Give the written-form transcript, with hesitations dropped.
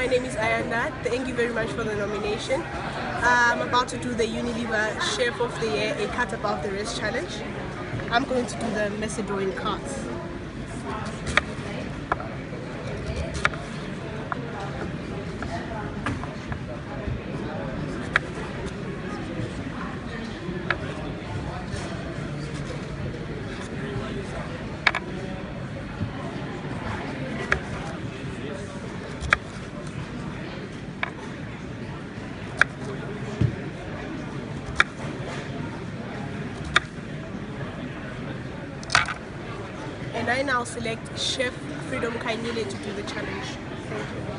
my name is Ayanda. Thank you very much for the nomination. I'm about to do the Unilever Chef of the Year, a cut above the rest challenge. I'm going to do the Macedonian cards. And I now select Chef Freedom Kainile to do the challenge. Thank you.